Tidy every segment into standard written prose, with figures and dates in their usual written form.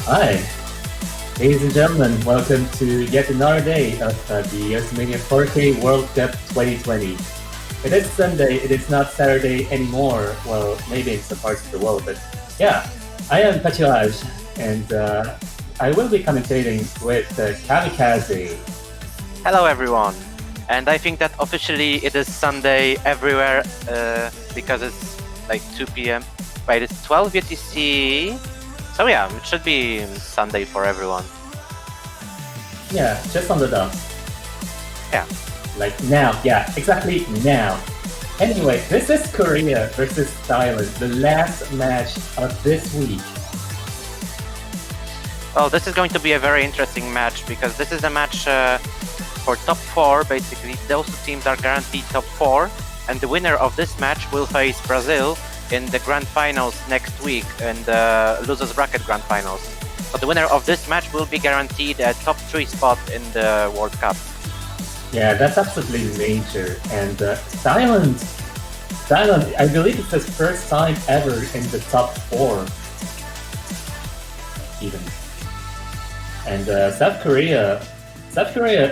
Hi, ladies and gentlemen, welcome to yet another day of the Mania 4K World Cup 2020. It is Sunday, it is not Saturday anymore, well, maybe in some parts of the world, but yeah, I am Pachilaj, and I will be commentating with Kamikaze. Hello everyone, and I think that officially it is Sunday everywhere because it's like 2 p.m. Wait, it's 12 UTC. So yeah, it should be Sunday for everyone. Yeah, just on the dot. Yeah. Like now, yeah, exactly now. Anyway, this is Korea versus Thailand, the last match of this week. Well, this is going to be a very interesting match because this is a match for top 4, basically. Those two teams are guaranteed top 4, and the winner of this match will face Brazil in the grand finals next week, in the losers bracket grand finals. So the winner of this match will be guaranteed a top 3 spot in the World Cup. Yeah, that's absolutely major. And Thailand, I believe it's his first time ever in the top 4, even. And South Korea,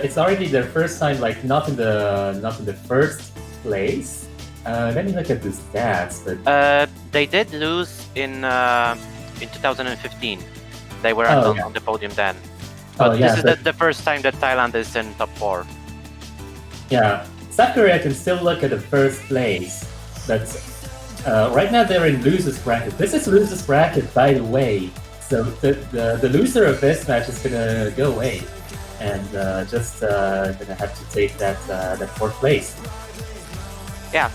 it's already their first time, like not in the first place. Let me look at the stats. But They did lose in 2015. They weren't on the podium then. But this is the first time that Thailand is in top 4. Yeah, South Korea can still look at the first place, but right now they're in losers bracket. This is losers bracket, by the way. So the loser of this match is gonna go away, and just gonna have to take that 4th place. Yeah,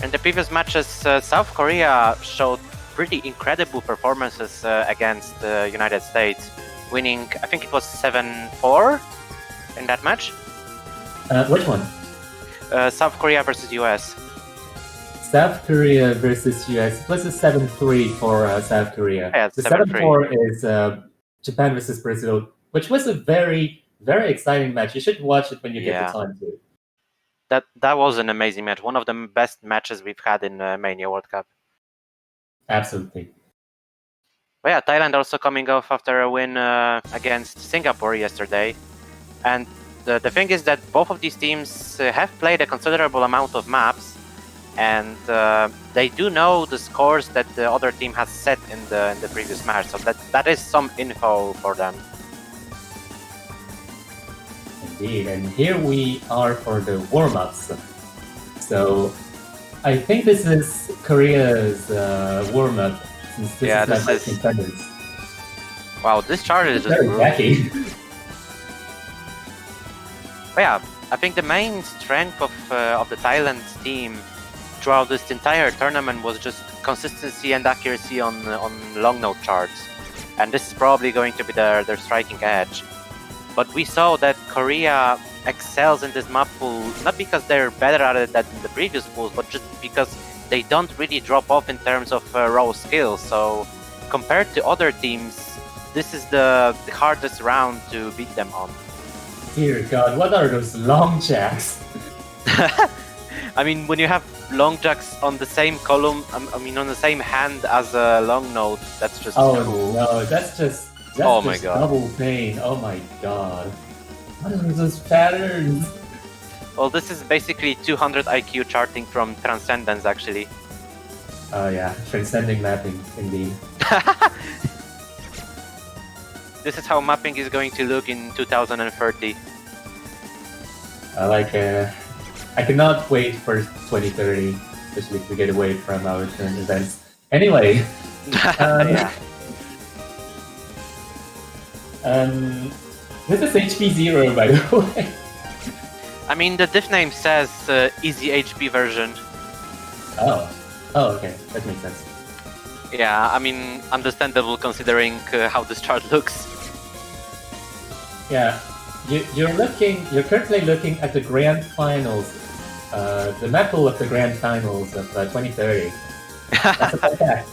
in the previous matches, South Korea showed pretty incredible performances against the United States, winning, I think it was 7-4 in that match. Which one? South Korea versus US. South Korea versus US. It was a 7-3 for South Korea. Yeah, the 7-4 is Japan versus Brazil, which was a very, very exciting match. You should watch it when you get the time to. That was an amazing match. One of the best matches we've had in Mania World Cup. Absolutely. But yeah, Thailand also coming off after a win against Singapore yesterday. And the thing is that both of these teams have played a considerable amount of maps, and they do know the scores that the other team has set in the previous match. So that is some info for them. Indeed, and here we are for the warm-ups. So I think this is Korea's warm-up, since this is contenders. Wow, this chart is very wacky. But yeah, I think the main strength of the Thailand team throughout this entire tournament was just consistency and accuracy on long note charts, and this is probably going to be their striking edge. But we saw that Korea excels in this map pool, not because they're better at it than the previous pools, but just because they don't really drop off in terms of raw skill. So compared to other teams, this is the hardest round to beat them on. Dear God, what are those long jacks? I mean, when you have long jacks on the same column, I mean on the same hand as a long node, that's just cool. No, that's just my God. Double pain. Oh my God. What are those patterns? Well, this is basically 200 IQ charting from Transcendence, actually. Oh yeah, transcending mapping, indeed. This is how mapping is going to look in 2030. I cannot wait for 2030, especially to get away from our current events. Anyway, yeah. This is HP 0, by the way. I mean, the diff name says easy HP version. Oh, okay, that makes sense. Yeah, I mean, understandable considering how this chart looks. Yeah, you're currently looking at the grand finals, the map pool of the grand finals of 2030. That's a fun fact.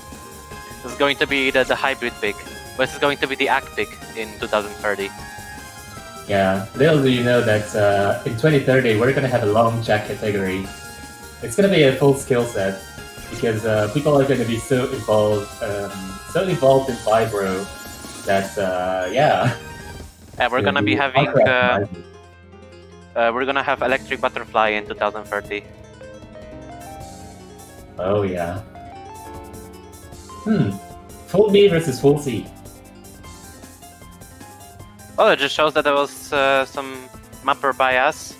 This is going to be the hybrid pick. This is going to be the ACT pick in 2030. Yeah, little do you know that in 2030 we're gonna have a long jack category. It's gonna be a full skill set because people are gonna be so involved in Vibro that yeah. Yeah, we're gonna be having we're gonna have Electric Butterfly in 2030. Oh yeah. Full B versus full C. Well, it just shows that there was some mapper bias.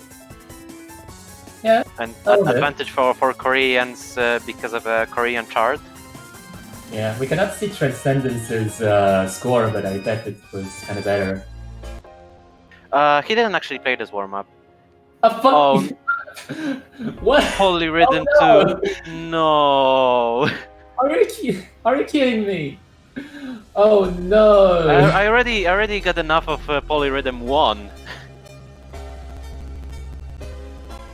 Yeah. And advantage for Koreans because of a Korean chart. Yeah, we cannot see Transcendence's score, but I bet it was kind of better. He didn't actually play this warm-up. Oh, what? Polyrhythm 2. No. Are you kidding me? Oh no! I already got enough of Polyrhythm 1.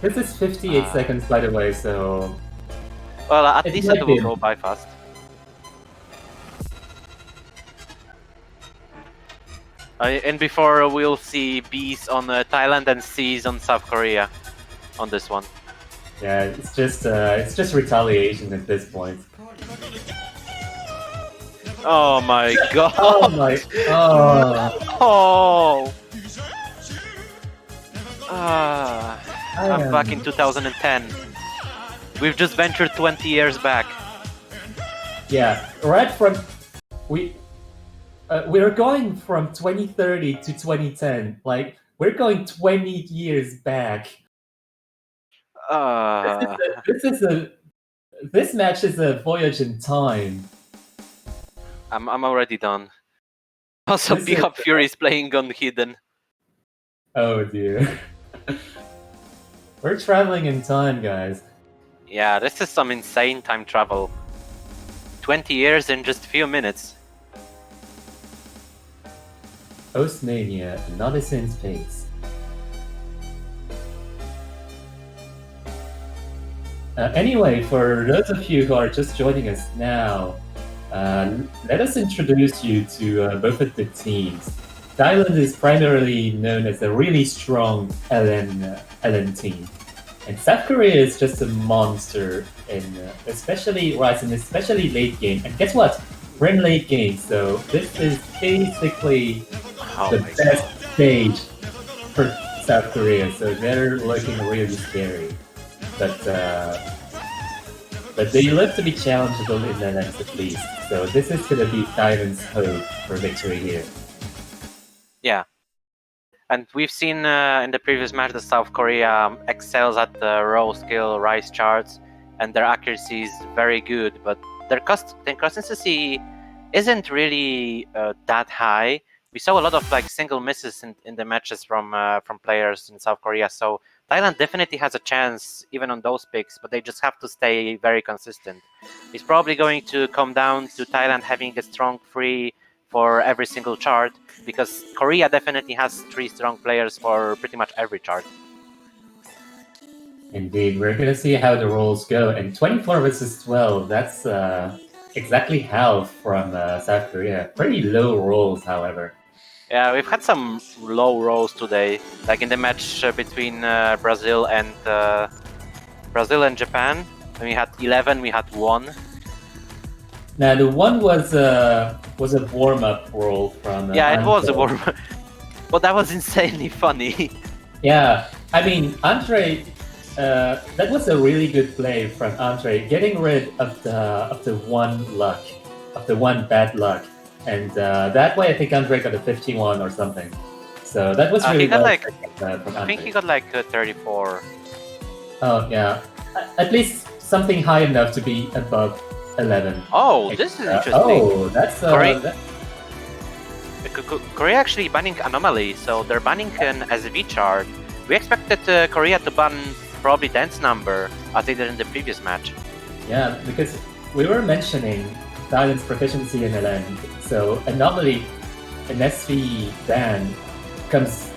This is 58 seconds, by the way, so... Well, at least it will go by fast. And before we'll see Bs on Thailand and Cs on South Korea on this one. Yeah, it's just retaliation at this point. Oh my God! Oh my! Oh! I'm back in 2010. We've just ventured 20 years back. Yeah, right from we're going from 2030 to 2010. Like we're going 20 years back. This match is a voyage in time. I'm already done. Also, P-Hop Fury is playing on Hidden. Oh dear. We're traveling in time, guys. Yeah, this is some insane time travel. 20 years in just a few minutes. Post-mania, not a sin space. Anyway, for those of you who are just joining us now, let us introduce you to both of the teams. Thailand is primarily known as a really strong LN team, and South Korea is just a monster especially late game. And guess what? We're in late game, so this is basically the best stage for South Korea. So they're looking really scary, but they look to be challengeable in the next at least. So this is going to be Thailand's hope for victory here. Yeah. And we've seen in the previous match that South Korea excels at the row skill rise charts, and their accuracy is very good, but their consistency isn't really that high. We saw a lot of like single misses in the matches from players in South Korea, so Thailand definitely has a chance even on those picks, but they just have to stay very consistent. It's probably going to come down to Thailand having a strong free for every single chart, because Korea definitely has 3 strong players for pretty much every chart. Indeed, we're going to see how the rolls go. And 24 versus 12, that's exactly half from South Korea. Pretty low rolls, however. Yeah, we've had some low rolls today, like in the match between Brazil and Japan. When we had 11, we had 1. Now the one was a warm-up roll from. Yeah, it was a warm-up, but that was insanely funny. Yeah, I mean Andre, that was a really good play from Andre, getting rid of the one bad luck, and that way I think Andre got a 51 or something. So that was really well from Andre. I think he got like 34. Oh yeah, at least something high enough to be above 11. Oh, this is interesting. Oh, that's Korea actually banning Anomaly, so they're banning an SV chart. We expected Korea to ban probably Dance Number, as they did in the previous match. Yeah, because we were mentioning Thailand's proficiency in LN, so Anomaly, an SV ban, comes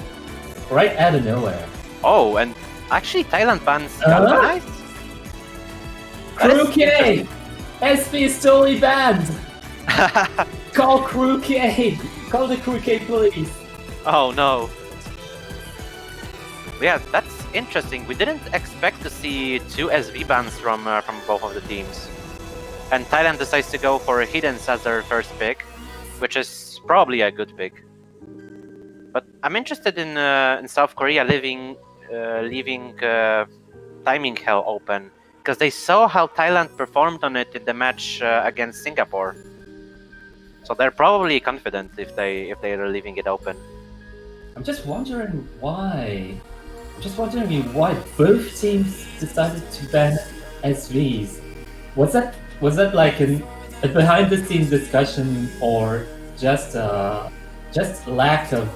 right out of nowhere. Oh, and actually Thailand bans Galvanize? Crew K! SV is totally banned! Call Crew K! Call the Crew K, please! Oh no. Yeah, that's interesting. We didn't expect to see 2 SV bans from both of the teams. And Thailand decides to go for Hiddens as their first pick, which is probably a good pick. But I'm interested in South Korea leaving Timing Hell open, because they saw how Thailand performed on it in the match against Singapore. So they're probably confident if they're leaving it open. I'm just wondering why. Why both teams decided to ban SVs. Was that like a behind-the-scenes discussion, or just lack of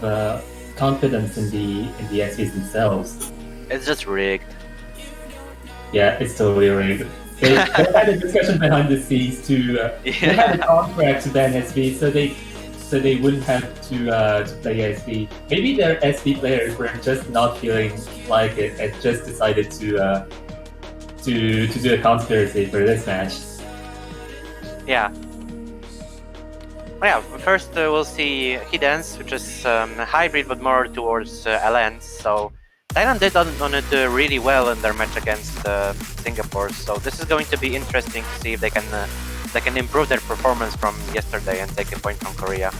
confidence in the SVs themselves? It's just rigged. Yeah, it's totally rigged. They had a discussion behind the scenes to they had a contract to ban SV, so they wouldn't have to play SV. Maybe their SV players were just not feeling like it and just decided to do a conspiracy for this match. Yeah. Well, yeah, first we'll see Hiddens, which is a hybrid but more towards LN. So Thailand did on it really well in their match against Singapore. So this is going to be interesting to see if they can improve their performance from yesterday and take a point from Korea.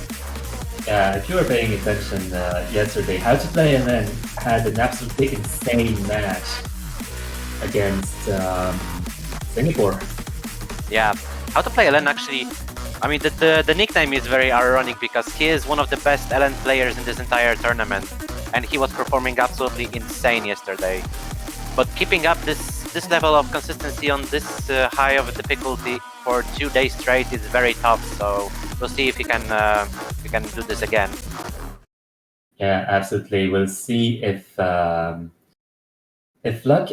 Yeah, if you were paying attention yesterday, How to Play LN had an absolutely insane match against Singapore. Yeah, How to Play LN actually, I mean, the nickname is very ironic because he is one of the best LN players in this entire tournament, and he was performing absolutely insane yesterday. But keeping up this level of consistency on this high of difficulty for 2 days straight is very tough. So we'll see if he can do this again. Yeah, absolutely. We'll see if luck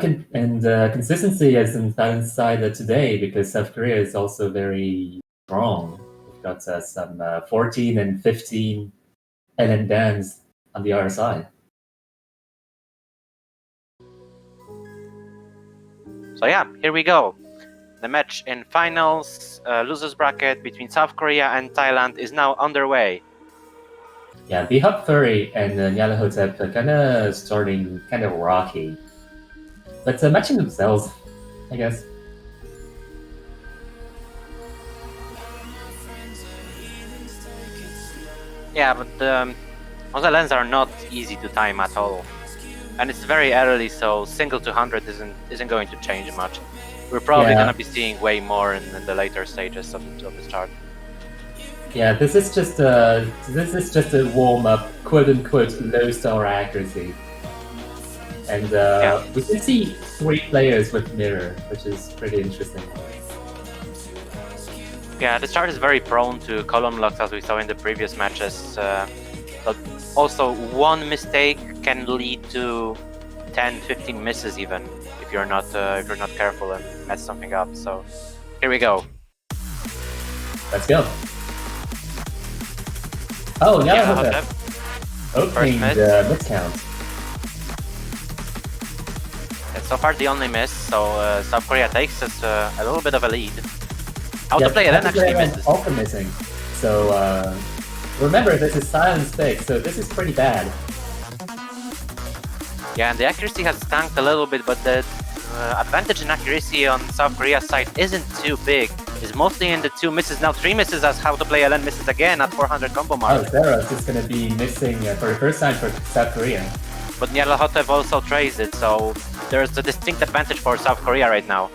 and consistency is on Thailand's side today, because South Korea is also very strong. We've got some 14 and 15 LN Dans on the other side. So yeah, here we go. The match in finals, losers bracket between South Korea and Thailand is now underway. Yeah, Bihop Furry and Nyalahotep are kind of starting kind of rocky, but matching themselves, I guess. Yeah, but those lens are not easy to time at all, and it's very early, so single 200 isn't going to change much. We're probably gonna be seeing way more in the later stages of the chart. Yeah, this is just a warm up, quote unquote, low star accuracy, and we can see 3 players with mirror, which is pretty interesting. Yeah, the chart is very prone to column locks, as we saw in the previous matches. But also, one mistake can lead to 10, 15 misses, even if you're not careful and mess something up. So here we go. Let's go. Oh, yeah, opening the mid count. It's so far the only miss, so South Korea takes us a little bit of a lead. How to Play LN actually misses. Also missing. So remember, this is silence pick, so this is pretty bad. Yeah, and the accuracy has tanked a little bit, but the advantage in accuracy on South Korea's side isn't too big. It's mostly in the 2 misses, now 3 misses, as How to Play LN misses again at 400 combo mark. Oh, Zeros is going to be missing for the first time for South Korea. But Nyalahotep also trays it, so there's a distinct advantage for South Korea right now.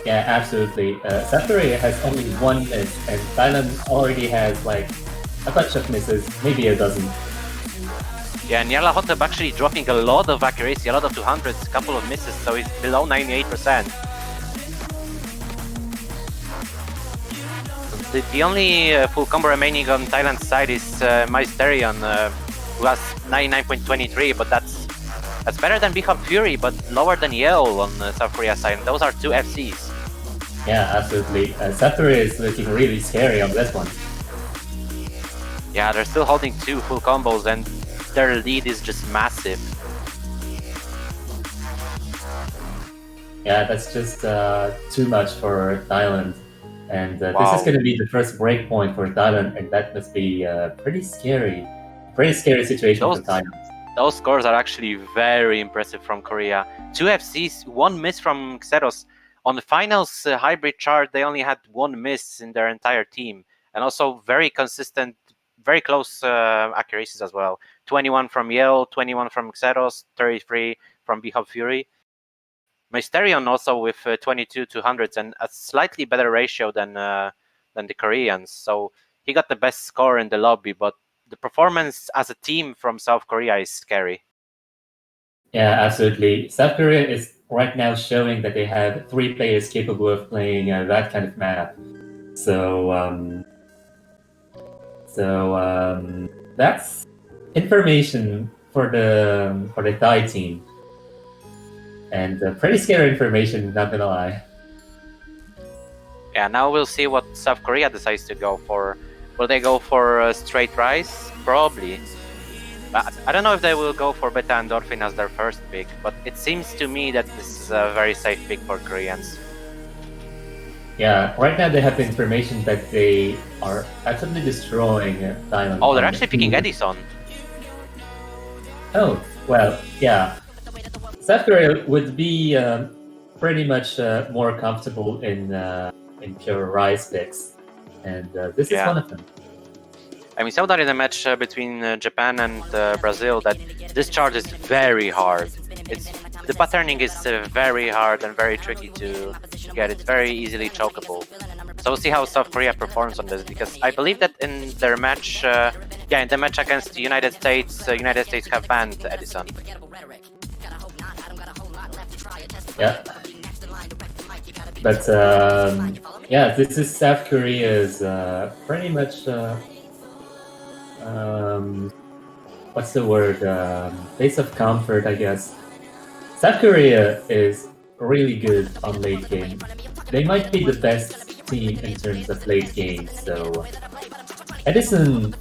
Yeah, absolutely. South Korea has only 1 miss, and Thailand already has like a bunch of misses, maybe a dozen. Yeah, Nyalahotep actually dropping a lot of accuracy, a lot of 200s, a couple of misses, so he's below 98%. The only full combo remaining on Thailand's side is Mysterion, who has 99.23, but that's better than Bihop Fury, but lower than Yale on South Korea's side, and those are 2 FCs. Yeah, absolutely. South Korea is looking really scary on this one. Yeah, they're still holding 2 full combos, and their lead is just massive. Yeah, that's just too much for Thailand. And Wow. This is going to be the first break point for Thailand, and that must be pretty scary. Pretty scary situation for Thailand. Those scores are actually very impressive from Korea. 2 FCs, 1 miss from Xeros. On the finals hybrid chart, they only had 1 miss in their entire team. And also very consistent, very close accuracies as well. 21 from Yale, 21 from Xeros, 33 from Bihop Fury. Mysterion also with 22 200s and a slightly better ratio than the Koreans. So he got the best score in the lobby, but the performance as a team from South Korea is scary. Yeah, absolutely. South Korea is right now showing that they have 3 players capable of playing that kind of map. So that's information for the Thai team. And pretty scary information, not gonna lie. Yeah, now we'll see what South Korea decides to go for. Will they go for straight rise? Probably. But I don't know if they will go for Beta Endorphin as their first pick, but it seems to me that this is a very safe pick for Koreans. Yeah, right now they have the information that they are absolutely destroying Thailand. Oh, they're actually picking Edison. Oh, well, yeah. South Korea would be pretty much more comfortable in pure rise picks, and this is one of them. I mean, saw that in the match between Japan and Brazil that this chart is very hard. the patterning is very hard and very tricky to get. It's very easily chokeable. So we'll see how South Korea performs on this, because I believe that in their match, in the match against the United States have banned Edison. Yeah. But yeah, this is South Korea's pretty much what's the word? Base of comfort, I guess. South Korea is really good on late game. They might be the best team in terms of late game. So Edison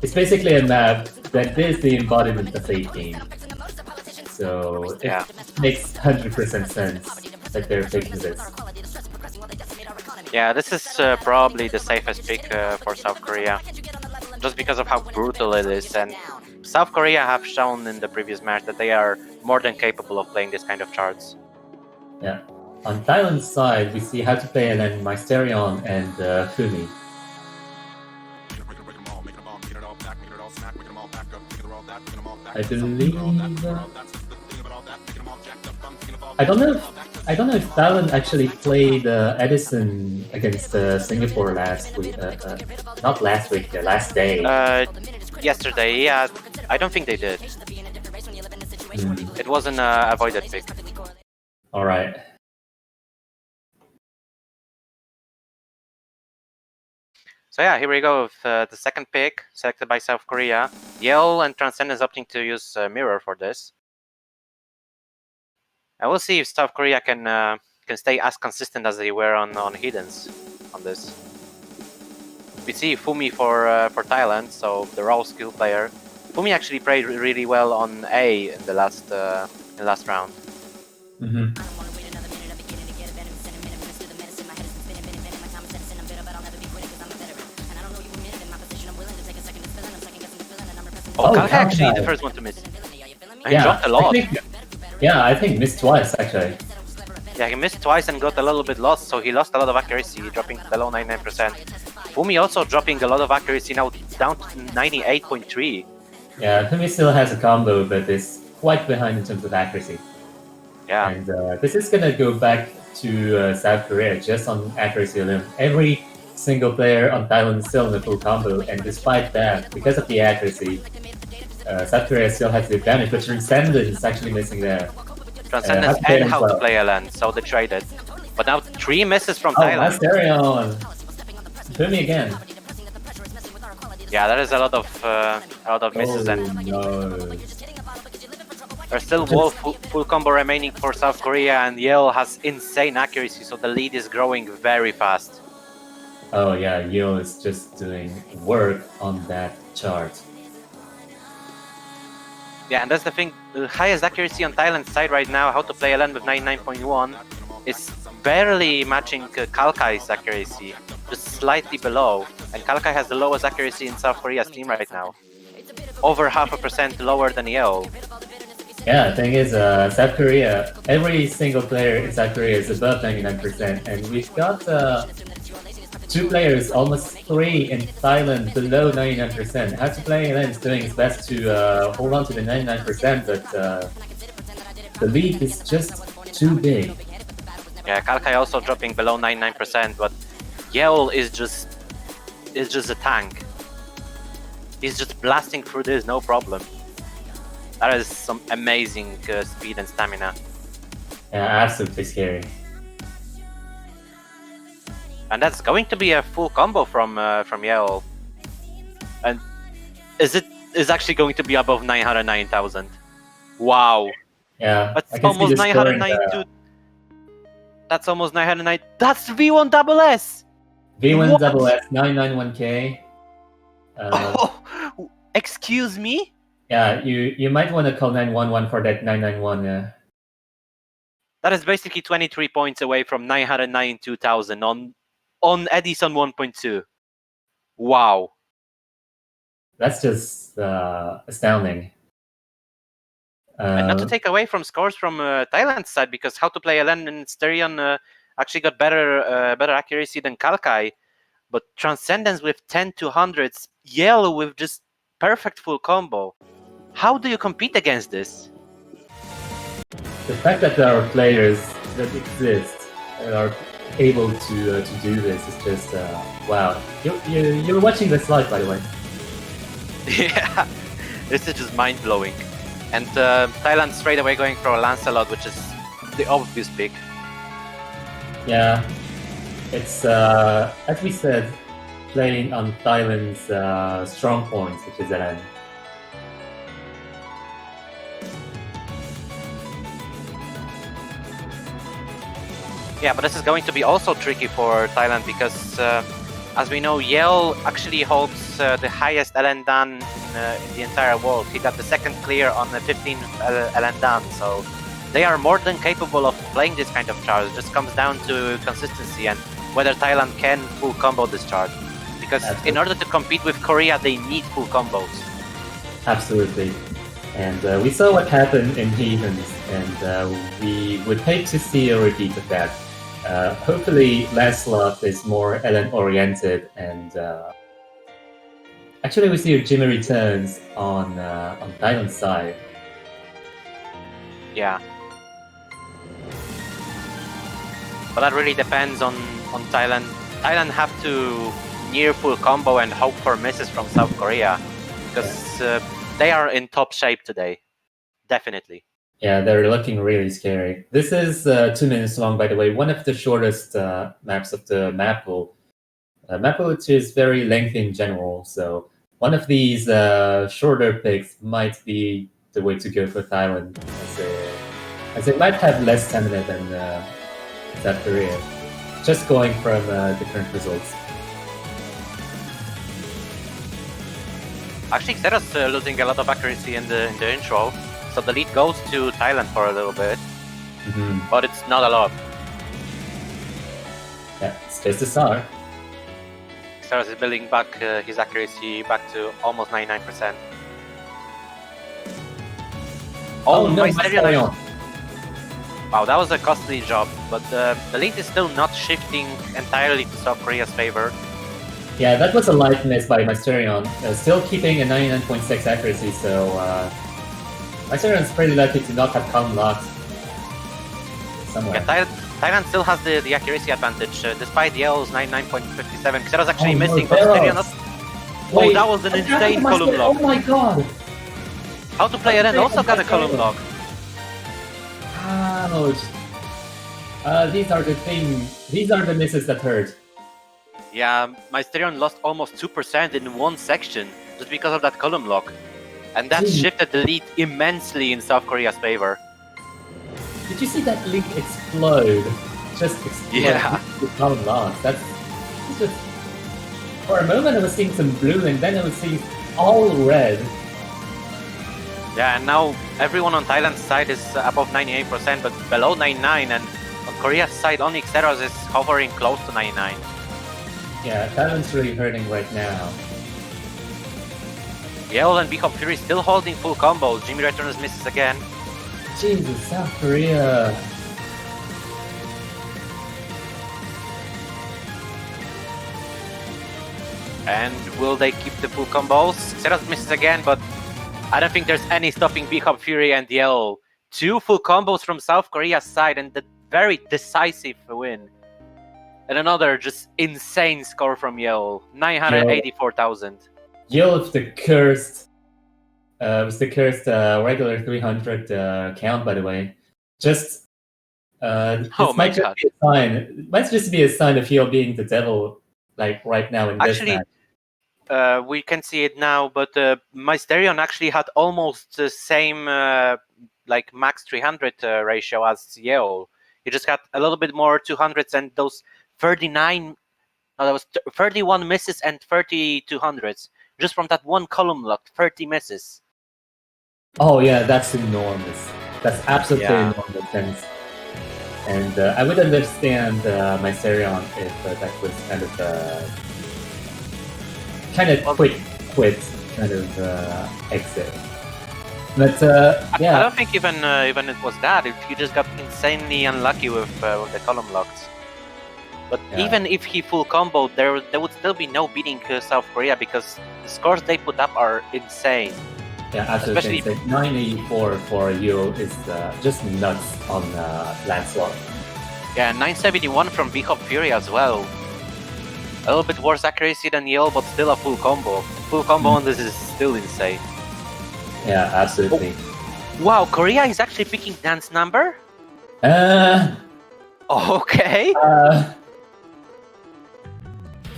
is basically a map that is the embodiment of late game. So it makes 100% sense that they're picking this. Yeah, this is probably the safest pick for South Korea, just because of how brutal it is. And South Korea have shown in the previous match that they are more than capable of playing this kind of charts. Yeah. On Thailand's side, we see how to play LN Mysterion and Fumi. I believe. I don't know if Thailand actually played Edison against Singapore last week. Not last week, last day. Yesterday, yeah. I don't think they did. It was an avoided pick. All right. So yeah, here we go with the second pick, selected by South Korea. Yale and Transcendence opting to use Mirror for this. And we'll see if South Korea can stay as consistent as they were on Hiddens on this. We see Fumi for Thailand, so the raw skill player. Fumi actually played really well on A in the last round. Mm-hmm. Oh, Kalka actually the first one to miss. He dropped a lot. I think missed twice actually. Yeah, he missed twice and got a little bit lost, so he lost a lot of accuracy, dropping below 99%. Fumi also dropping a lot of accuracy, now down to 98.3. Yeah, Fumi still has a combo, but is quite behind in terms of accuracy. Yeah. And this is gonna go back to South Korea just on accuracy alone. Every single player on Thailand is still in the full combo, and despite that, because of the accuracy, South Korea still has the advantage, but Transcendence is actually missing there. Transcendence and how to play LN, so they traded. But now 3 misses from Thailand. Mysterion! Fumi again. Yeah, there is a lot of misses, and no. There's still full combo remaining for South Korea, and Yale has insane accuracy, so the lead is growing very fast. Oh yeah, Yale is just doing work on that chart. Yeah, and that's the thing, the highest accuracy on Thailand's side right now, how to play LN with 99.1, is barely matching Kalkai's accuracy, just slightly below. And Kalkai has the lowest accuracy in South Korea's team right now. Over 0.5% lower than Yale. Yeah, the thing is, South Korea, every single player in South Korea is above 99%, and we've got 2 players, almost 3 in Thailand below 99%. How to play LN is doing his best to hold on to the 99%, but the lead is just too big. Yeah, Kalkai also dropping below 99%, but Yale is just a tank. He's just blasting through this, no problem. That is some amazing speed and stamina. Yeah, absolutely scary. And that's going to be a full combo from Yale. And is actually going to be above 909,000. Wow. Yeah. That's almost 992. That's almost 909. That's V1 double S. V1 double S 991K. Excuse me? Yeah, you might want to call 911 for that 991. That is basically 23 points away from 992,000 on Edison 1.2. Wow. That's just astounding. And not to take away from scores from Thailand's side, because how to play LN and Sterion actually got better accuracy than Kalkai. But Transcendence with 10-200s, Yale with just perfect full combo. How do you compete against this? the fact that there are players that exist that are able to do this is just wow. You're watching this live, by the way. Yeah, this is just mind-blowing. And Thailand straight away going for a Lancelot, which is the obvious pick. Yeah, it's as we said, playing on Thailand's strong points, which is LN. Yeah, but this is going to be also tricky for Thailand because, as we know, Yell actually holds the highest LN Dan in the entire world. He got the second clear on the 15 LN Dan, so they are more than capable of playing this kind of charge. It just comes down to consistency and whether Thailand can full combo this charge. Because in order to compete with Korea, they need full combos. Absolutely. And we saw what happened in Heathens, and we would hate to see a repeat of that. Hopefully, Lancelot is more LN-oriented, and actually we see Jimmy returns on Thailand's side. Yeah. But that really depends on Thailand. Thailand have to near full combo and hope for misses from South Korea, because they are in top shape today, definitely. Yeah, they're looking really scary. This is 2 minutes long, by the way, one of the shortest maps of the map pool. Map pool, which is very lengthy in general, so one of these shorter picks might be the way to go for Thailand, as they might have less stamina than South Korea, just going from the current results. Actually, Xera's losing a lot of accuracy in the intro, so the lead goes to Thailand for a little bit, but it's not a lot. Yeah, it's just a start. Xera is building back his accuracy back to almost 99%. Oh no, Mysterion! Wow, that was a costly job, but the lead is still not shifting entirely to South Korea's favor. Yeah, that was a light miss by Mysterion, still keeping a 99.6 accuracy, so Mysterion's pretty lucky to not have come locked somewhere. Yeah, Thailand still has the accuracy advantage, despite Yell's 99.57. Xera's actually missing, but Mysterion... Oh, that was an insane column lock. Oh my god! How to play LN also got a column lock. Ouch. These are the things. These are the misses that hurt. Yeah, Mysterion lost almost 2% in one section just because of that column lock. And that shifted the lead immensely in South Korea's favor. Did you see that link explode? Just explode. Yeah. With column loss. That's just... For a moment I was seeing some blue and then I was seeing all red. Yeah, and now everyone on Thailand's side is above 98%, but below 99%, and on Korea's side only Xera's is hovering close to 99%. Yeah, Thailand's really hurting right now. Yell and Bihop Fury still holding full combos. Jimmy returns misses again. Jesus, South Korea. And will they keep the full combos? Xera's misses again, but I don't think there's any stopping Bihop Fury and Yell. 2 full combos from South Korea's side and the very decisive win. And another just insane score from Yell, 984,000. Yell with the cursed, regular 300 count, by the way. Just, this might just be a sign. It might just be a sign of Yell being the devil, like right now in this match. We can see it now, but Mysterion actually had almost the same like max 300 ratio as Yell. He just had a little bit more 200s and those 31 misses and 30 200s. Just from that one column lock, 30 misses. Oh yeah, that's enormous. That's absolutely enormous. And I would understand Mysterion if that was kind of quick quit kind of exit. But yeah, I don't think even it was that. He just got insanely unlucky with the column locks. But even if he full comboed, there would still be no beating South Korea because the scores they put up are insane. Yeah, absolutely. Especially, 984 for you is just nuts on Lancelot. yeah, 971 from V-Hop Fury as well. A little bit worse accuracy than Yale, but still a full combo. Full combo on this is still insane. Yeah, absolutely. Wow, Korea is actually picking Dance number? Uh, Okay. uh,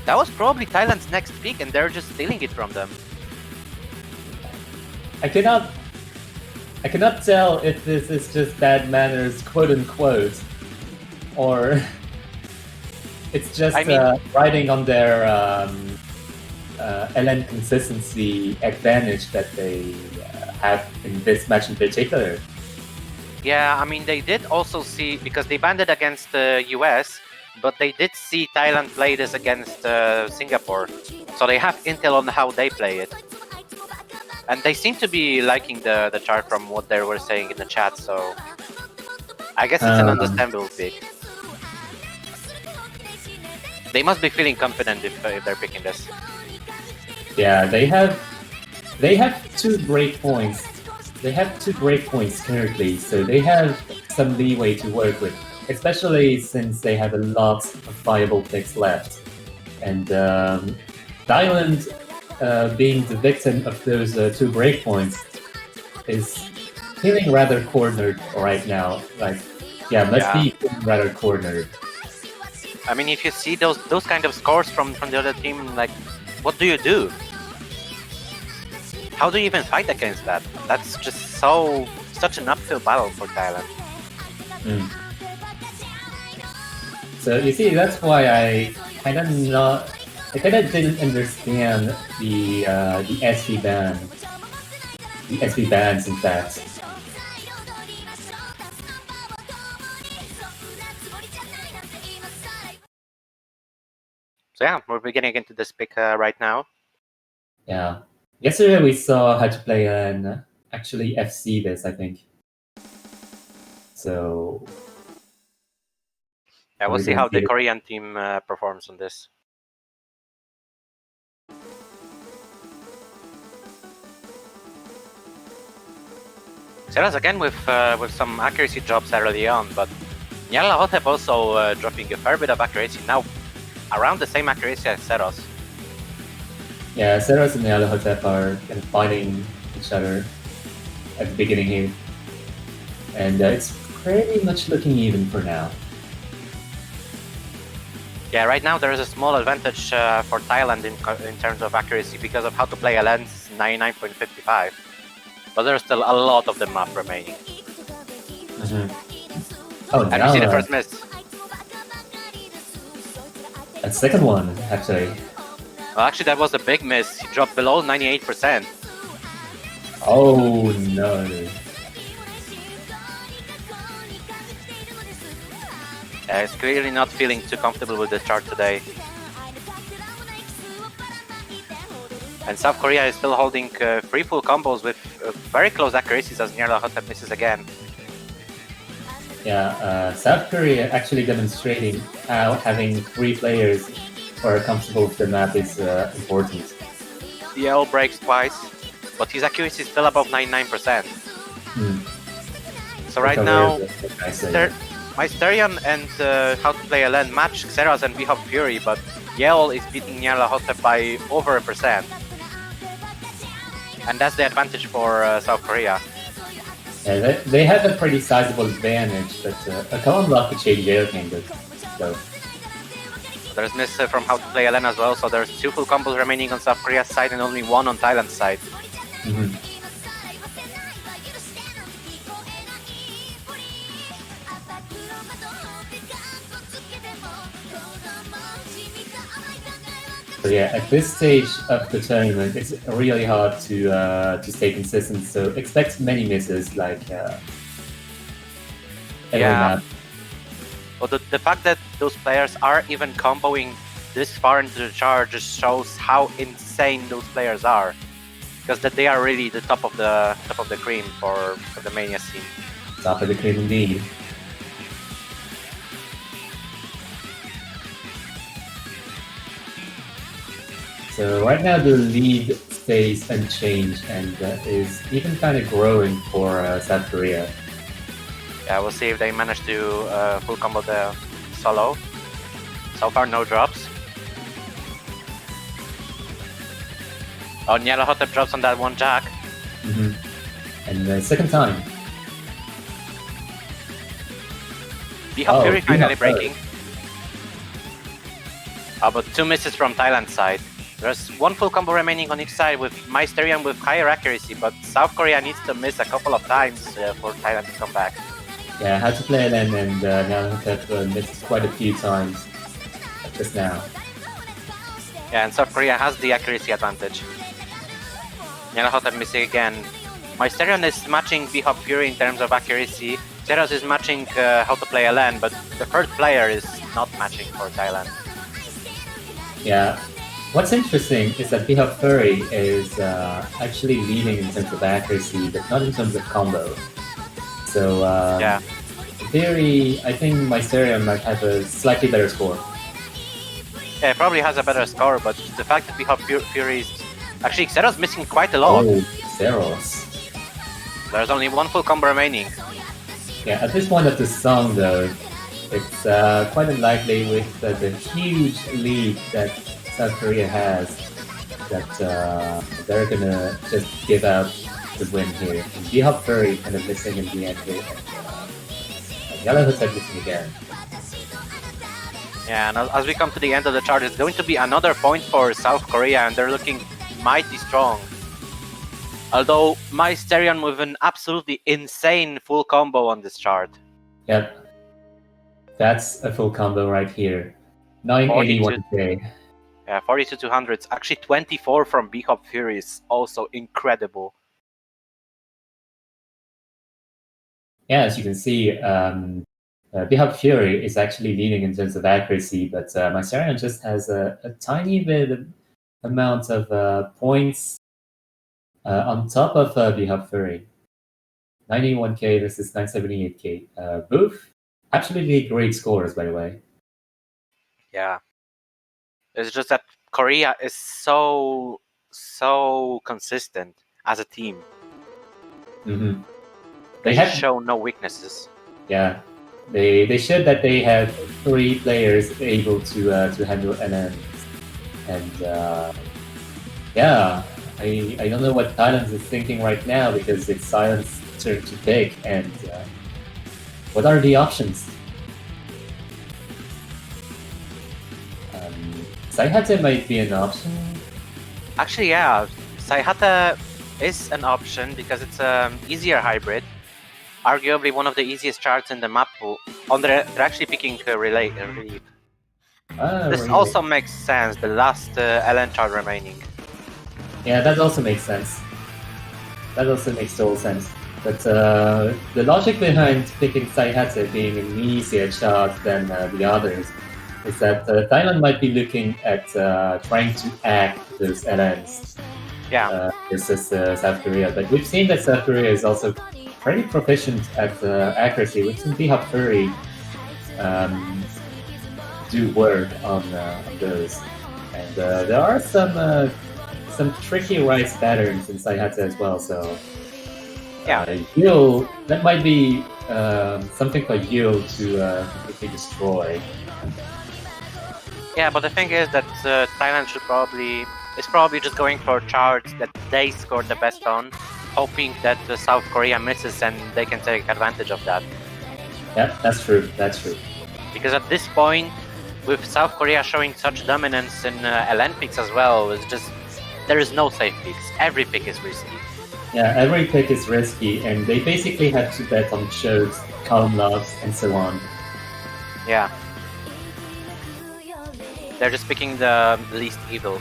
That was probably Thailand's next pick, and they're just stealing it from them. I cannot tell if this is just bad manners, quote unquote, or it's just riding on their LN consistency advantage that they have in this match in particular. Yeah, I mean, they did also see, because they banned it against the US, but they did see Thailand play this against Singapore. So they have intel on how they play it. And they seem to be liking the chart from what they were saying in the chat, so I guess it's an understandable pick. They must be feeling confident if they're picking this. Yeah, they have 2 breakpoints. They have 2 breakpoints currently, so they have some leeway to work with, especially since they have a lot of viable picks left. And Thailand, being the victim of those 2 breakpoints, is feeling rather cornered right now. Like, must be feeling rather cornered. I mean, if you see those kind of scores from the other team, like, what do you do? How do you even fight against that? That's just such an uphill battle for Thailand. So you see, that's why I kind of didn't understand the SV ban, the SV bans, in fact. So yeah, we're beginning into this pick right now. Yeah. Yesterday we saw how to play an actually FC this, I think. So yeah, we'll see how the Korean team performs on this. Xeras again with some accuracy drops early on, but Nyarlathotep also dropping a fair bit of accuracy now, around the same accuracy as Xeras. Yeah, Xeras and Nyarlathotep are kind of fighting each other at the beginning here, and it's pretty much looking even for now. Yeah, right now there is a small advantage for Thailand in terms of accuracy because of how to play a lens 99.55, but there's still a lot of the map remaining. Oh, and you see the first miss. A second one, actually. Well, actually, that was a big miss. He dropped below 98%. Oh no. He's clearly not feeling too comfortable with the chart today. And South Korea is still holding 3 full combos with very close accuracies as Nyarlathotep misses again. Yeah, South Korea actually demonstrating how having 3 players who are comfortable with the map is important. DL breaks twice, but his accuracy is still above 99%. So right now, Mysterion and How to Play LN match Xeras and V-Hop Fury, but Yale is beating Nyarlathotep by over 1%. And that's the advantage for South Korea. Yeah, they have a pretty sizable advantage, but a common block could change everything. So. There's miss from How to Play LN as well, so there's 2 full combos remaining on South Korea's side and only 1 on Thailand's side. So yeah, at this stage of the tournament, it's really hard to stay consistent. So expect many misses, like every map. But the fact that those players are even comboing this far into the chart just shows how insane those players are, because that they are really the top of the cream for the Mania scene. Top of the cream indeed. So right now the lead stays unchanged and is even kind of growing for South Korea. Yeah, we'll see if they manage to full combo the solo. So far, no drops. Oh, Nyarlathotep drops on that one jack. And the second time. Bihop Fury finally breaking. But 2 misses from Thailand's side. There's 1 full combo remaining on each side with Mysterion with higher accuracy, but South Korea needs to miss a couple of times for Thailand to come back. Yeah, had to play LN and Nyarlathotep missed quite a few times just now. Yeah, and South Korea has the accuracy advantage. Nyarlathotep missing again. Mysterion is matching Bihop Fury in terms of accuracy. Zeros is matching how to play LN, but the third player is not matching for Thailand. Yeah. What's interesting is that Bihop Fury is actually leading in terms of accuracy, but not in terms of combo. So, yeah. in theory, I think Mysterion might have a slightly better score. Yeah, it probably has a better score, but the fact that Bihop Fury is... Actually, Zeros missing quite a lot. Oh, Zeros. There's only 1 full combo remaining. Yeah, at this point of the song, though, it's quite unlikely with the huge lead that South Korea has that they're gonna just give out the win here. And Bihop Fury kind of missing in the end here, and Nyarlathotep missing again. Yeah, and as we come to the end of the chart, it's going to be another point for South Korea, and they're looking mighty strong. Although Mysterion with an absolutely insane full combo on this chart. Yep. That's a full combo right here. 981k. Yeah, 42-200s. Actually, 24 from Bihop Fury is also incredible. Yeah, as you can see, Bihop Fury is actually leading in terms of accuracy, but Mysterion just has a tiny bit amount of points on top of Bihop Fury. 91k versus 978k. Both absolutely great scores, by the way. Yeah. It's just that Korea is so consistent as a team. They show no weaknesses. Yeah. They showed that they have 3 players able to handle NN. And yeah, I don't know what Thailand is thinking right now because it's Silent's turn to pick. And what are the options? Saihate might be an option. Actually, yeah, Saihate is an option because it's an easier hybrid. Arguably one of the easiest charts in the map pool. They're actually picking Relief. This also makes sense, the last LN chart remaining. Yeah, that also makes sense. That also makes total sense. But the logic behind picking Saihate being an easier chart than the others is that Thailand might be looking at trying to act those LNs versus South Korea. But we've seen that South Korea is also pretty proficient at accuracy. We've seen Bihop Fury do work on those. And there are some tricky rise patterns in Saihate as well. So Yul, that might be something for Yul to completely destroy. Yeah, but the thing is that Thailand is probably just going for charts that they scored the best on, hoping that South Korea misses and they can take advantage of that. Yeah, that's true. That's true. Because at this point, with South Korea showing such dominance in LN picks as well, it's just there is no safe picks. Every pick is risky. Yeah, every pick is risky, and they basically have to bet on shows, column logs, and so on. Yeah. They're just picking the least evil.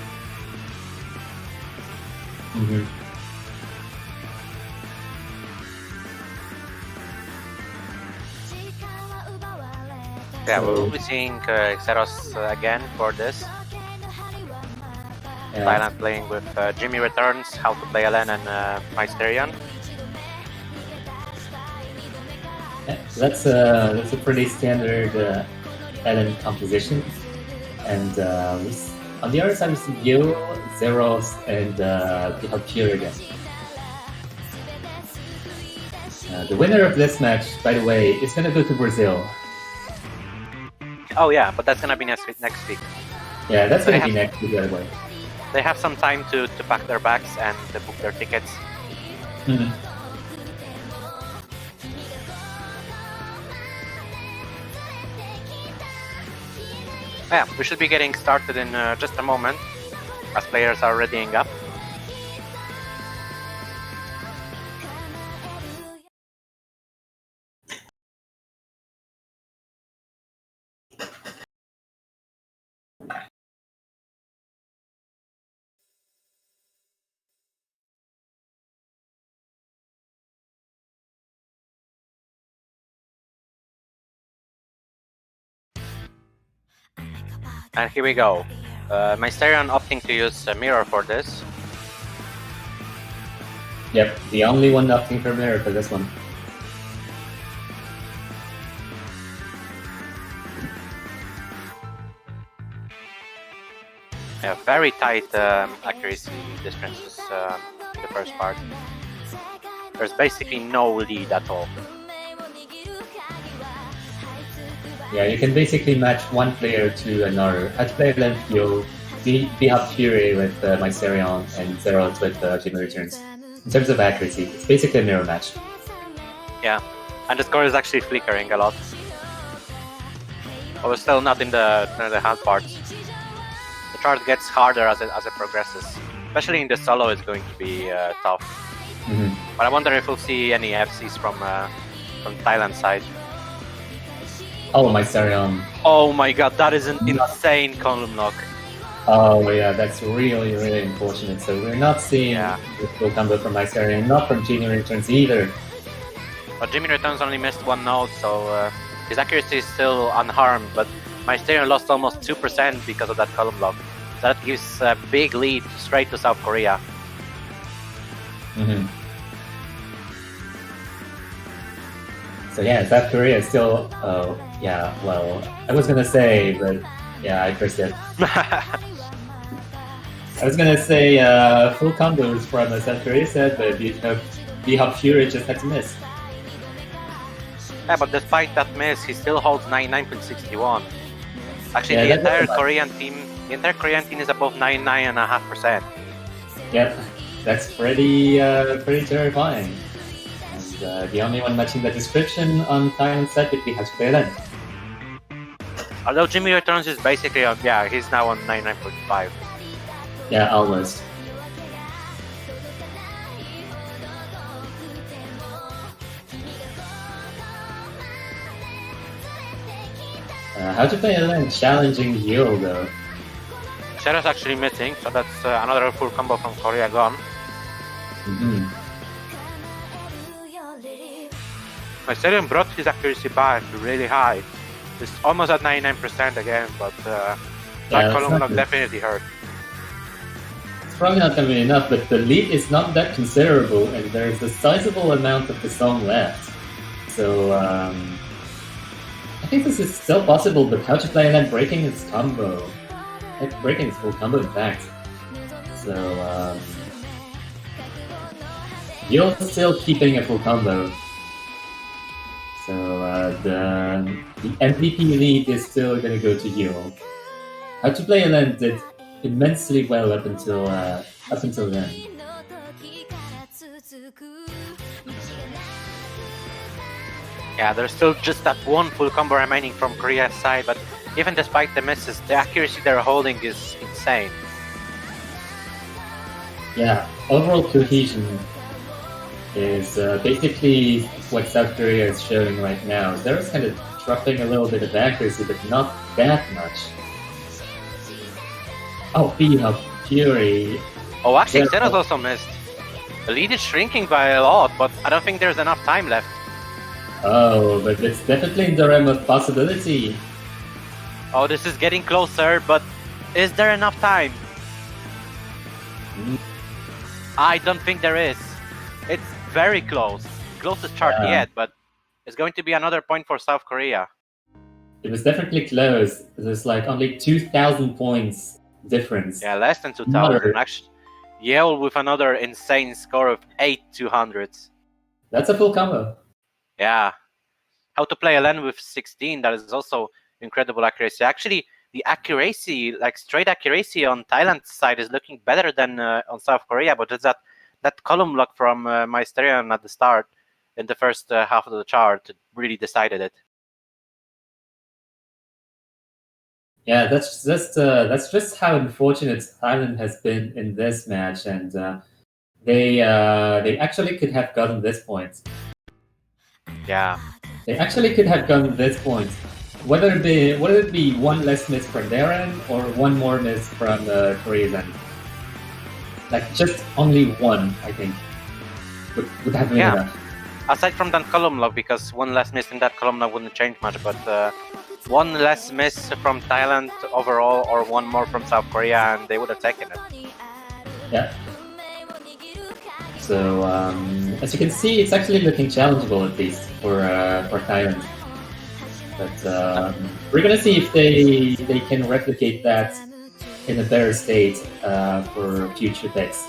Yeah, we'll be seeing Xeros again for this. Thailand playing with Jimmy Returns, How to Play LN, and Mysterion. Yeah, that's a pretty standard LN composition. And On the other side, we see Gil, Zeros, and we have Pure again. The winner of this match, by the way, is going to go to Brazil. Oh yeah, but that's gonna be next week. Yeah, that's going to be next week, by the way. They have some time to pack their bags and to book their tickets. Mm-hmm. Yeah, we should be getting started in just a moment, as players are readying up. And here we go. Mysterion opting to use a mirror for this. Yep, the only one opting for mirror for this one. Yeah, very tight accuracy differences in the first part. There's basically no lead at all. Yeah, you can basically match one player to another. At player length, you'll have Fury with Mysterion and Zeros with Jimmy Returns. In terms of accuracy, it's basically a mirror match. Yeah, and the score is actually flickering a lot. But we're still not in the hard parts. The chart gets harder as it progresses. Especially in the solo, it's going to be tough. Mm-hmm. But I wonder if we'll see any FCs from Thailand side. Oh, Mysterion. Oh my god, that is an insane column lock. Oh yeah, that's really, really unfortunate. So we're not seeing the full combo from Mysterion, not from Jimmy Returns either. But Jimmy Returns only missed one node, so his accuracy is still unharmed, but Mysterion lost almost 2% because of that column lock. So that gives a big lead straight to South Korea. Mm-hmm. So yeah, South Korea is still, yeah, well, I was gonna say, but yeah, I cursed it. I was gonna say full combos from South Korea set, but B-Hop Fury just had to miss. Yeah, but despite that miss, he still holds 99.61. Actually, Yeah, the entire Korean team is above 99.5%. Yep, that's pretty terrifying. And the only one matching the description on Thailand set would be Hachpelan. Although Jimmy Returns is basically yeah, he's now on 99.5. Yeah, almost. How to play Ellen challenging Yule though? Shadow's actually missing, so that's another full combo from Korea gone. Mm-hmm. Mysterion brought his accuracy back really high. It's almost at 99% again, but that column lock definitely hurt. It's probably not going to be enough, but the lead is not that considerable, and there's a sizable amount of the song left. So, I think this is still possible, but how to play and then breaking his combo. Like, breaking his full combo, in fact. So, you're still keeping a full combo. So, the MVP lead is still going to go to Yule. How to play and then did immensely well up until then. Yeah, there's still just that one full combo remaining from Korea's side, but even despite the misses, the accuracy they're holding is insane. Yeah, overall cohesion is basically what South Korea is showing right now. They're kind of dropping a little bit of accuracy, but not that much. Oh, B-Hop Fury. Oh, actually, Zeros also missed. The lead is shrinking by a lot, but I don't think there's enough time left. Oh, but it's definitely in the realm of possibility. Oh, this is getting closer, but is there enough time? I don't think there is. It's very close. Closest chart yet, but it's going to be another point for South Korea. It was definitely close. There's like only 2,000 points difference. Yeah, less than 2,000. Actually, Yale with another insane score of 8,200. That's a full combo. Yeah. How to play a lane with 16, that is also incredible accuracy. Actually, the accuracy, like straight accuracy on Thailand's side is looking better than on South Korea, but it's that column lock from Mysterion at the start in the first half of the chart really decided it. Yeah, that's just how unfortunate Thailand has been in this match, and they actually could have gotten this point. Yeah. They actually could have gotten this point. Whether it be one less miss from their end or one more miss from Korea's end. Like just only one, I think, would have been enough. Aside from that column lock, because one less miss in that column lock wouldn't change much, but one less miss from Thailand overall or one more from South Korea and they would have taken it. Yeah. So as you can see, it's actually looking challengeable at least for Thailand. But we're gonna see if they can replicate that in a better state for future picks.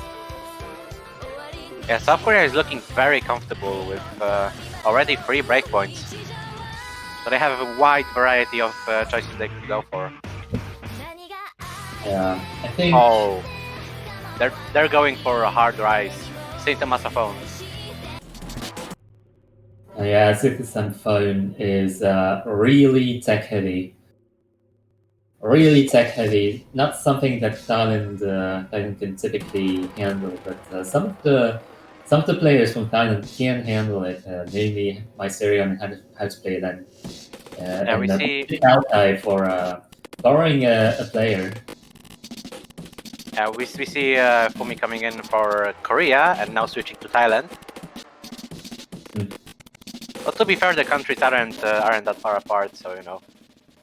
Yeah, South Korea is looking very comfortable with already 3 breakpoints. So they have a wide variety of choices they can go for. Yeah, I think. Oh, they're going for a hard rise. Saint Masaphone. Yeah, Citizen Phone is really tech heavy. Really tech heavy. Not something that Thailand can typically handle, but some of the players from Thailand can handle it. Namely, Mysterion and how to play them. Yeah, we see Kalkai for borrowing a player. we see Fumi coming in for Korea and now switching to Thailand. But to be fair, the countries aren't that far apart, so you know.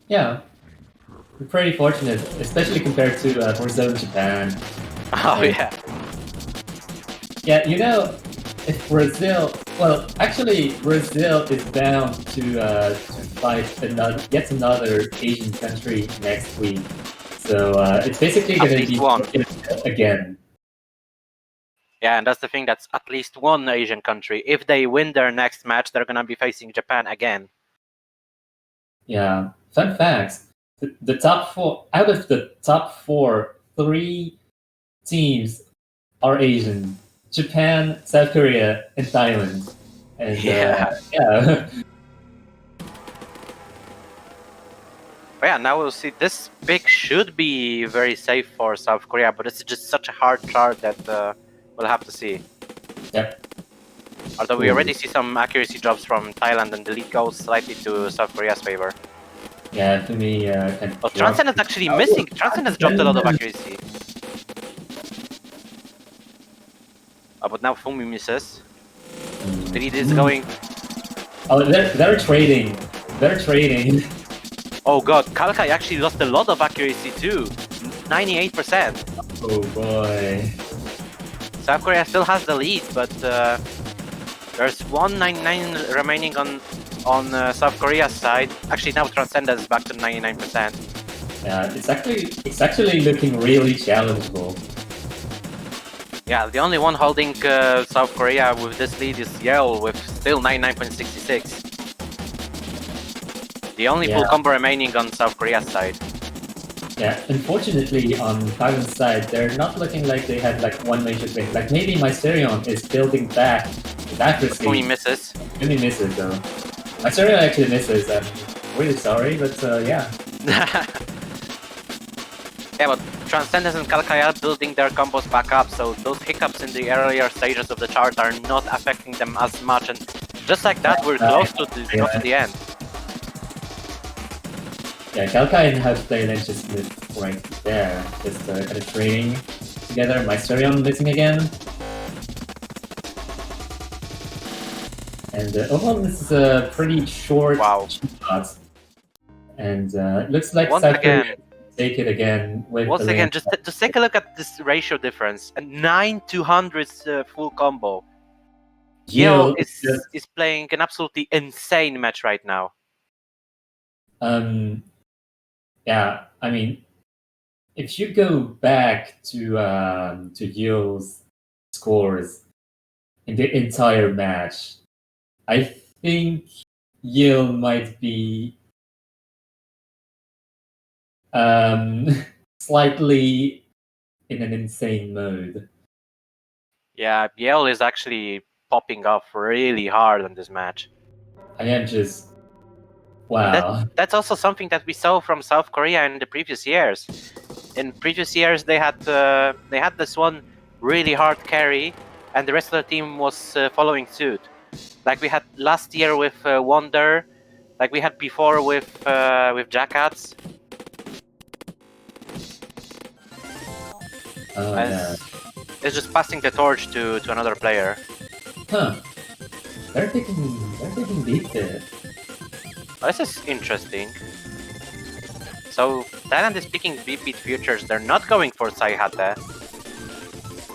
Yeah, we're pretty fortunate, especially compared to for example Japan. Oh yeah. Yeah, you know, if Brazil, well, actually Brazil is bound to fight yet another Asian country next week, so it's basically going to be one again. Yeah, and that's the thing, that's at least one Asian country. If they win their next match, they're going to be facing Japan again. Yeah, fun facts. The top 4, out of the top 4, 3 teams are Asian. Japan, South Korea, and Thailand. And yeah. But yeah, now we'll see. This pick should be very safe for South Korea, but it's just such a hard chart that we'll have to see. Yep. Although we already see some accuracy drops from Thailand, and the lead goes slightly to South Korea's favor. Yeah, for me, oh, Transcend is actually missing. Transcend has dropped a lot of accuracy. Oh, but now Fumi misses. The lead is going. Oh, they're trading. They're trading. Oh god, Kalkai actually lost a lot of accuracy too. 98%. Oh boy. South Korea still has the lead, but there's 199 remaining on South Korea's side. Actually, now Transcenda is back to 99%. Yeah, it's actually looking really challengeable. Yeah, the only one holding South Korea with this lead is Yale with still 99.66. The only full combo remaining on South Korea's side. Yeah, unfortunately on Thailand's side, they're not looking like they had like one major thing. Like maybe Mysterion is building back with accuracy. Fumi misses. Fumi misses though. Mysterion actually misses. I'm really sorry, but yeah. Yeah, but Transcendence and Kalkai are building their combos back up, so those hiccups in the earlier stages of the chart are not affecting them as much, and just like that, we're close to the end. Yeah, Kalkai and how to play then just missed right there. Just kind of trading together. Mysterion missing again. And overall, this is a pretty short shot. And it looks like South Korea take it again. Once again, just take a look at this ratio difference. A 9-200 full combo. Yale is playing an absolutely insane match right now. Yeah, I mean, if you go back to Yale's scores in the entire match, I think Yale might be slightly in an insane mode. Yeah, Yale is actually popping off really hard on this match. I am just wow. That's also something that we saw from South Korea in the previous years. In previous years, they had this one really hard carry, and the rest of the team was following suit. Like we had last year with Wonder, like we had before with Jackats. Oh And yeah. it's just passing the torch to another player. Huh. They're taking deep there. Oh, this is interesting. So Thailand is picking beat futures. They're not going for Saihate.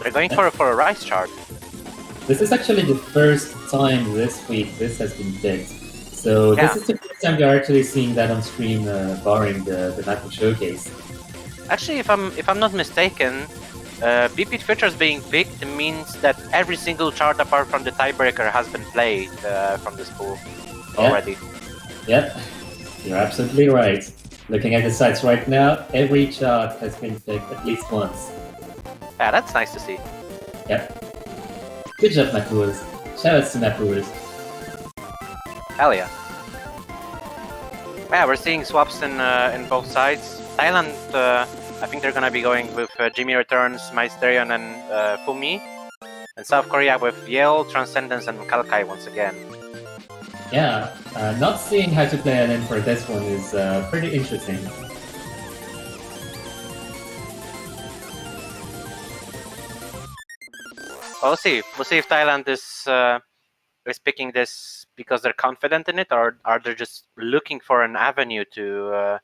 They're going for a rice chart. This is actually the first time this week this has been picked. So Yeah. this is the first time we are actually seeing that on stream, barring the Macro Showcase. Actually, if I'm not mistaken, beat futures being picked means that every single chart apart from the tiebreaker has been played from this pool already. Yep, you're absolutely right. Looking at the sites right now, every chart has been picked at least once. Yeah, that's nice to see. Yep. Good job, Mapuas. Shoutouts to Mapuas. Hell yeah. Yeah, we're seeing swaps in both sides. Thailand, I think they're gonna be going with Jimmy Returns, Maesterion, and Fumi. And South Korea with Yale, Transcendence, and Kalkai once again. Yeah, not seeing how to play LN for this one is pretty interesting. We'll see. We'll see if Thailand is picking this because they're confident in it, or are they just looking for an avenue to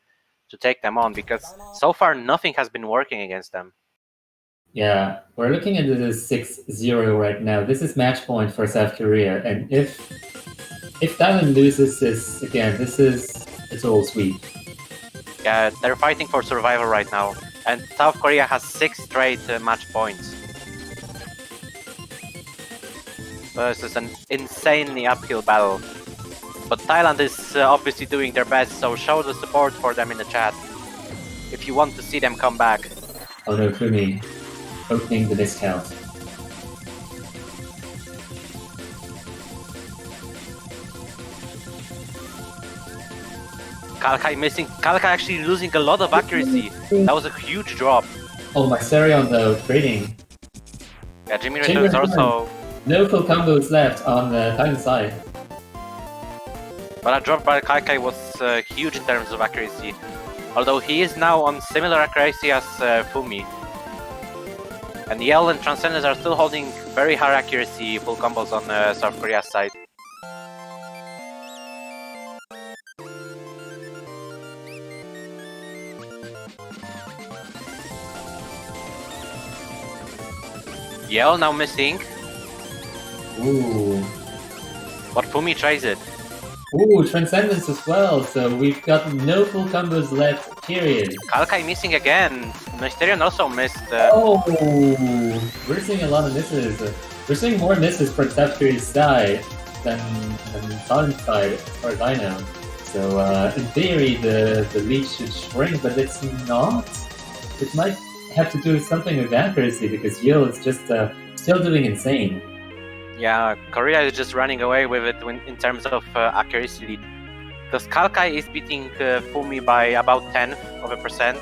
take them on? Because so far nothing has been working against them. Yeah, we're looking at the 6-0 right now. This is match point for South Korea, and if Thailand loses this again, it's all sweep. Yeah, they're fighting for survival right now, and South Korea has 6 straight match points. This is an insanely uphill battle. But Thailand is obviously doing their best, so show the support for them in the chat if you want to see them come back. Oh no, Fumi, opening the discount. Kalkai missing. Kalkai actually losing a lot of accuracy. That was a huge drop. Oh, my Serion though, trading. Yeah, Jimmy Returns also. No full combos left on the Thailand side. But a drop by Kalkai was huge in terms of accuracy. Although he is now on similar accuracy as Fumi. And Yell and Transcendence are still holding very high accuracy full combos on South Korea's side. Yell now missing. Ooh. But Fumi tries it. Ooh, Transcendence as well, so we've got no full combos left, period. Kalkai missing again. Mysterion also missed. Oh, we're seeing a lot of misses. We're seeing more misses for South Korea's side than Thailand's side, as far as I know. So in theory, the lead should shrink, but it's not. It might have to do something with accuracy because Yale is just still doing insane. Yeah, Korea is just running away with it in terms of accuracy lead. Because Kalkai is beating Fumi by about 0.1%.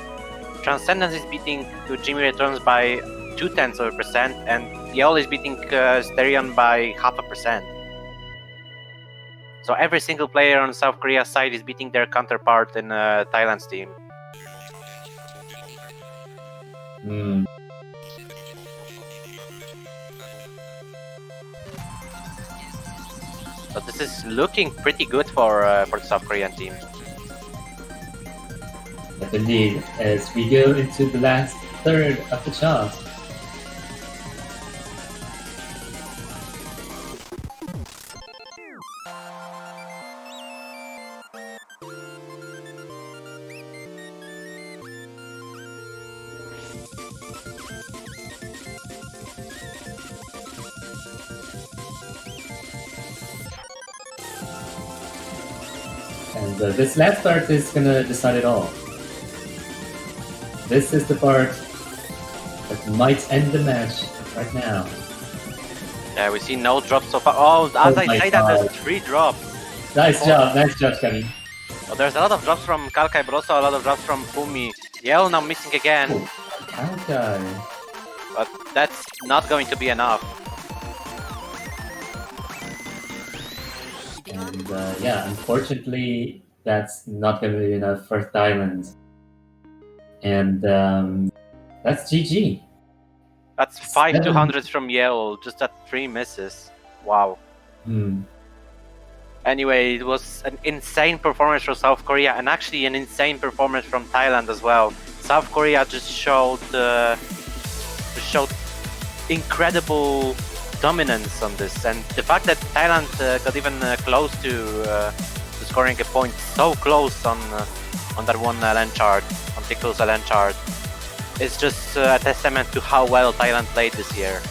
Transcendence is beating Jimmy Returns by 0.2%, and Yeol is beating Sterion by 0.5%. So every single player on South Korea's side is beating their counterpart in Thailand's team. Hmm. So this is looking pretty good for the South Korean team. But indeed, as we go into the last third of the chart. And this last part is gonna decide it all. This is the part that might end the match right now. Yeah, we see no drops so far. Oh, as I say that, there's 3 drops. Nice job, Kami. Oh, there's a lot of drops from Kalkai, but also a lot of drops from Fumi. Yell now missing again. Okay. But that's not going to be enough. And yeah, unfortunately, that's not going to be enough for Thailand. And that's GG. That's 5 200s from Yell, just at 3 misses. Wow. Anyway, it was an insane performance from South Korea, and actually an insane performance from Thailand as well. South Korea just showed incredible dominance on this, and the fact that Thailand got even close to scoring a point, so close on that one LN chart, on Tickle's LN chart, is just a testament to how well Thailand played this year.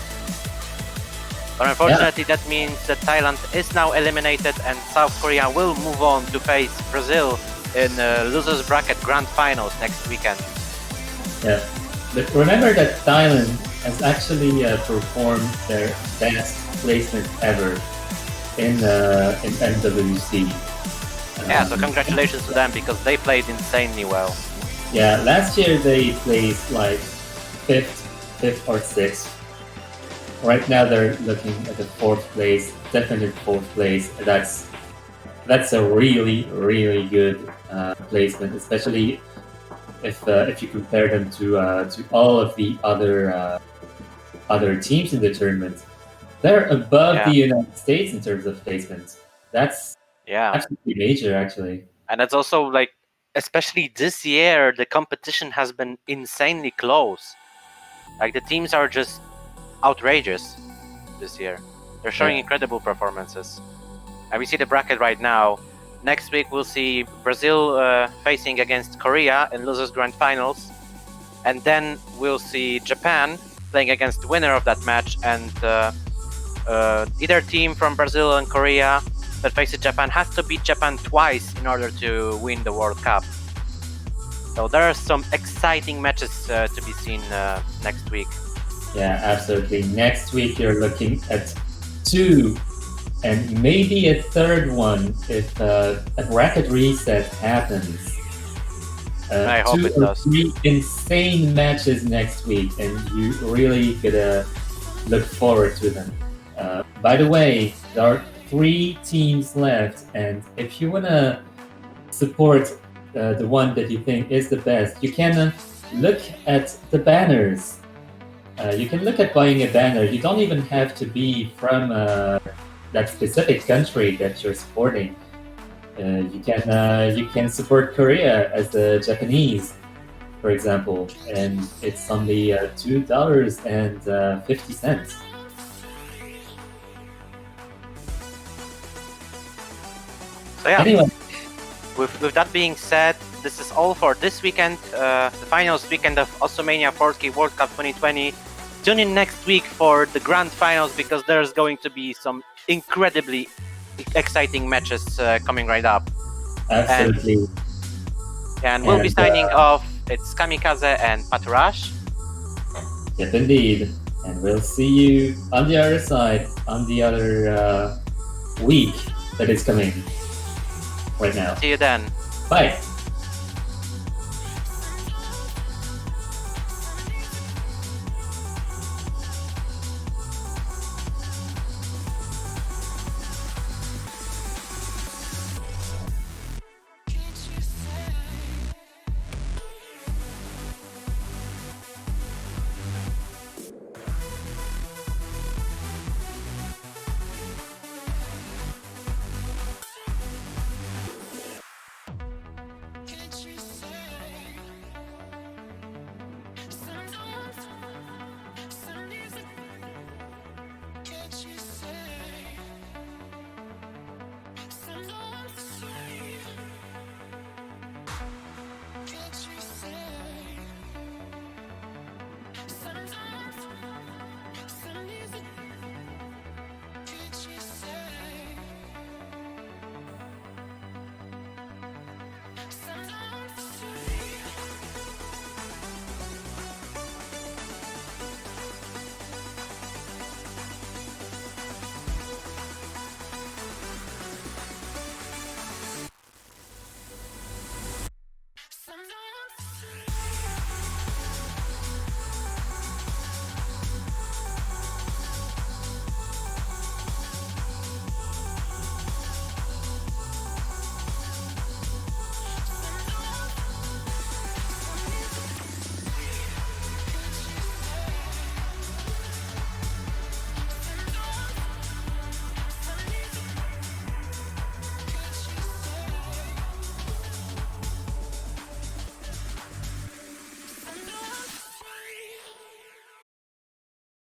But unfortunately, that means that Thailand is now eliminated, and South Korea will move on to face Brazil in losers bracket grand finals next weekend. Yeah, but remember that Thailand has actually performed their best placement ever in MWC. Yeah, so congratulations to them, because they played insanely well. Yeah, last year they placed like 5th or 6th. Right now they're looking at the 4th place, definite 4th place. That's a really good placement, especially if you compare them to all of the other teams in the tournament. They're above the United States in terms of placement. That's absolutely major, actually. And that's also like, especially this year, the competition has been insanely close. Like, the teams are just outrageous this year. They're showing incredible performances. And we see the bracket right now. Next week we'll see Brazil facing against Korea in losers grand finals, and then we'll see Japan playing against the winner of that match, and either team from Brazil and Korea that faces Japan has to beat Japan twice in order to win the World Cup. So there are some exciting matches to be seen next week. Yeah, absolutely. Next week you're looking at 2 and maybe a 3rd one if a bracket reset happens. I hope it does. 2 or 3 insane matches next week, and you really gotta look forward to them. By the way, there are 3 teams left, and if you wanna support the one that you think is the best, you can look at the banners. You can look at buying a banner. You don't even have to be from that specific country that you're supporting. You can support Korea as the Japanese, for example, and it's only $2.50. So yeah. Anyway, with that being said, this is all for this weekend, the finals weekend of Osomania 4K World Cup 2020. Tune in next week for the grand finals, because there's going to be some incredibly exciting matches coming right up. Absolutely. And we'll be signing off. It's Kamikaze and Paturash. Yes, indeed. And we'll see you on the other side, on the other week that is coming right now. See you then. Bye.